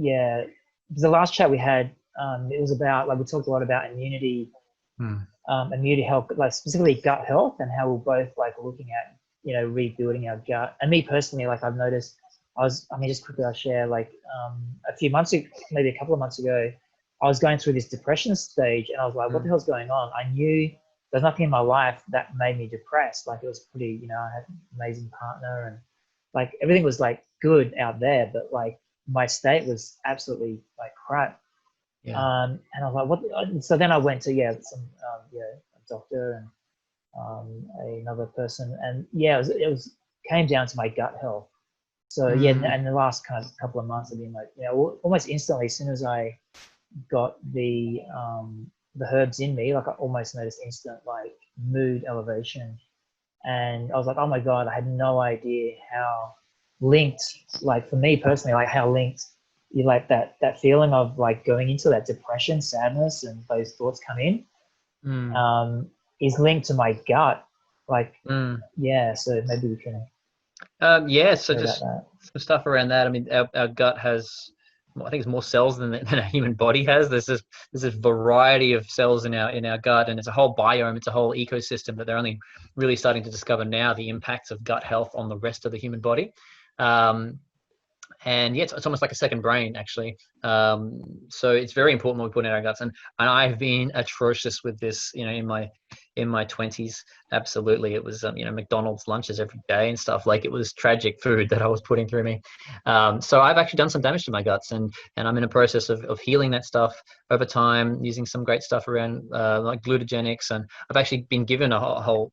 yeah, because the last chat we had, it was about, like, we talked a lot about immunity, immunity health, like specifically gut health, and how we're both like looking at, rebuilding our gut. And me personally, like, I've noticed, just quickly I'll share, like, a few months ago, maybe a couple of months ago, I was going through this depression stage, and I was like, what the hell's going on? I knew there's nothing in my life that made me depressed. Like, it was pretty, I had an amazing partner, and like everything was like good out there, but like my state was absolutely like crap. Yeah. And I was like, what? So then I went to, a doctor and another person, and it was came down to my gut health. So yeah, and the last kind of couple of months have been like, almost instantly, as soon as I got the herbs in me, like I almost noticed instant like mood elevation. And I was like, oh my God, I had no idea how linked, like for me personally, like how linked you, like that feeling of like going into that depression, sadness, and those thoughts come in, is linked to my gut. Like, yeah, so maybe we can so just some stuff around that. I mean, our gut has, I think it's more cells than a human body has. There's this variety of cells in our gut, and it's a whole biome, it's a whole ecosystem that they're only really starting to discover now, the impacts of gut health on the rest of the human body. And yeah, it's almost like a second brain, actually. So it's very important what we put in our guts. And I've been atrocious with this, in my 20s. Absolutely. It was, McDonald's lunches every day and stuff. Like, it was tragic food that I was putting through me. So I've actually done some damage to my guts, and I'm in a process of healing that stuff over time, using some great stuff around like glutagenics. And I've actually been given a whole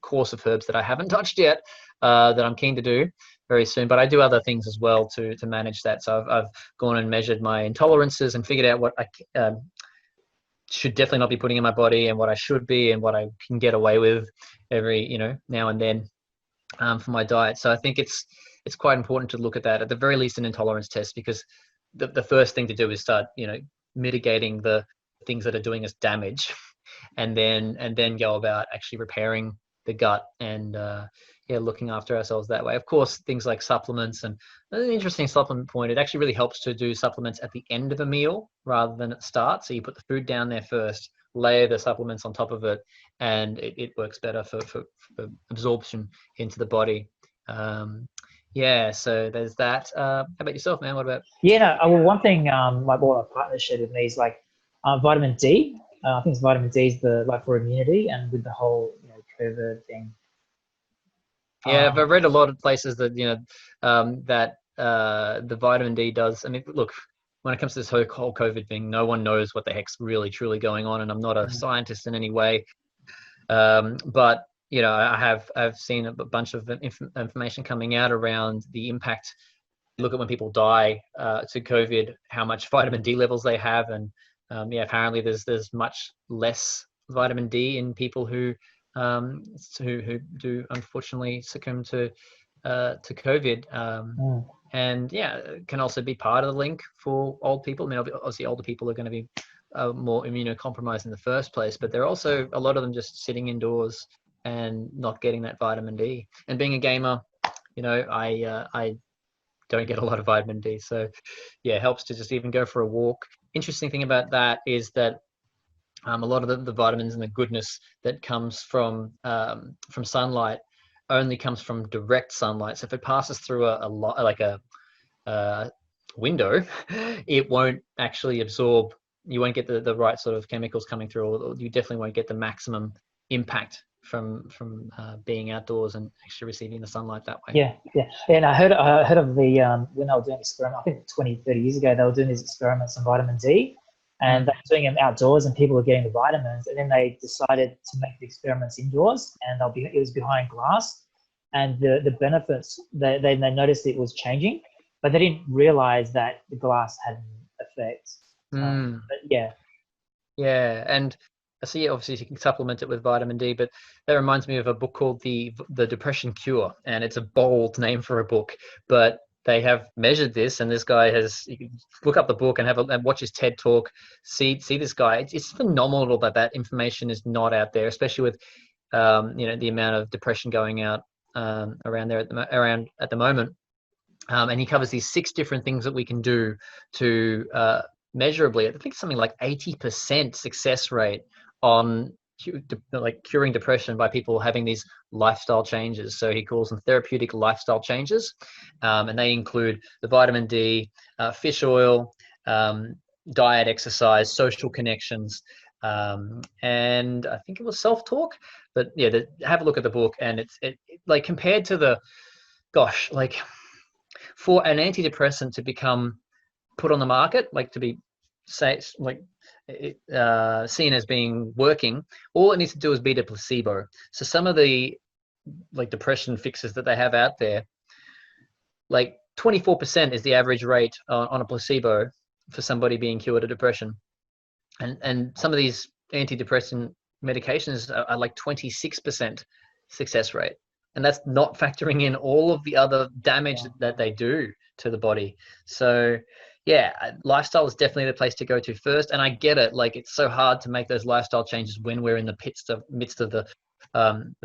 course of herbs that I haven't touched yet, that I'm keen to do very soon. But I do other things as well to manage that. So I've gone and measured my intolerances and figured out what I should definitely not be putting in my body, and what I should be, and what I can get away with every now and then for my diet. So I think it's quite important to look at that, at the very least, an intolerance test, because the first thing to do is start mitigating the things that are doing us damage, and then go about actually repairing the gut and looking after ourselves that way. Of course, things like supplements, and an interesting supplement point, it actually really helps to do supplements at the end of a meal rather than at the start. So you put the food down there first, layer the supplements on top of it, and it works better for absorption into the body. So there's that. How about yourself, man? What about? Yeah, no, well, one thing, like what a partner shared with me is like vitamin D. I think it's vitamin D is the, like, for immunity, and with the whole COVID thing. Yeah, I've read a lot of places that that the vitamin D does. I mean, look, when it comes to this whole COVID thing, no one knows what the heck's really truly going on, and I'm not a scientist in any way. But I've seen a bunch of information coming out around the impact. Look at when people die to COVID, how much vitamin D levels they have, and apparently there's much less vitamin D in people who do unfortunately succumb to COVID, and it can also be part of the link for old people. I mean, obviously older people are going to be more immunocompromised in the first place, but there are also a lot of them just sitting indoors and not getting that vitamin D. And being a gamer, I don't get a lot of vitamin D, so it helps to just even go for a walk. Interesting thing about that is that a lot of the vitamins and the goodness that comes from sunlight only comes from direct sunlight. So if it passes through a window, it won't actually absorb. You won't get the right sort of chemicals coming through, or you definitely won't get the maximum impact from being outdoors and actually receiving the sunlight that way. Yeah. And I heard of the when they were doing experiments, I think 20, 30 years ago, they were doing these experiments on vitamin D, and they were doing them outdoors, and people were getting the vitamins, and then they decided to make the experiments indoors, and it was behind glass, and the benefits, they noticed it was changing, but they didn't realize that the glass had an effect. And I see, obviously you can supplement it with vitamin D, but that reminds me of a book called the Depression Cure, and it's a bold name for a book, but they have measured this, and this guy you can look up the book and and watch his TED talk, see this guy. It's phenomenal that information is not out there, especially with the amount of depression going out around there at the moment. And he covers these 6 different things that we can do to measurably, I think it's something like 80% success rate on like curing depression by people having these lifestyle changes. So he calls them therapeutic lifestyle changes, and they include the vitamin D, fish oil, diet, exercise, social connections, and I think it was self-talk. But yeah, have a look at the book, and it's like compared to the, gosh, like for an antidepressant to become put on the market, like to be seen as being working, all it needs to do is beat a placebo. So some of the like depression fixes that they have out there, like 24% is the average rate on a placebo for somebody being cured of depression, and some of these antidepressant medications are like 26% success rate, and that's not factoring in all of the other damage that they do to the body. So yeah, lifestyle is definitely the place to go to first. And I get it, like it's so hard to make those lifestyle changes when we're in the midst of the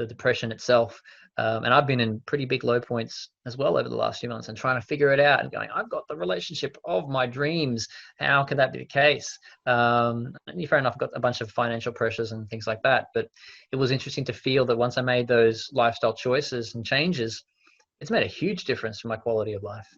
depression itself. And I've been in pretty big low points as well over the last few months, and trying to figure it out and going, I've got the relationship of my dreams. How can that be the case? And fair enough, I've got a bunch of financial pressures and things like that. But it was interesting to feel that once I made those lifestyle choices and changes, it's made a huge difference for my quality of life.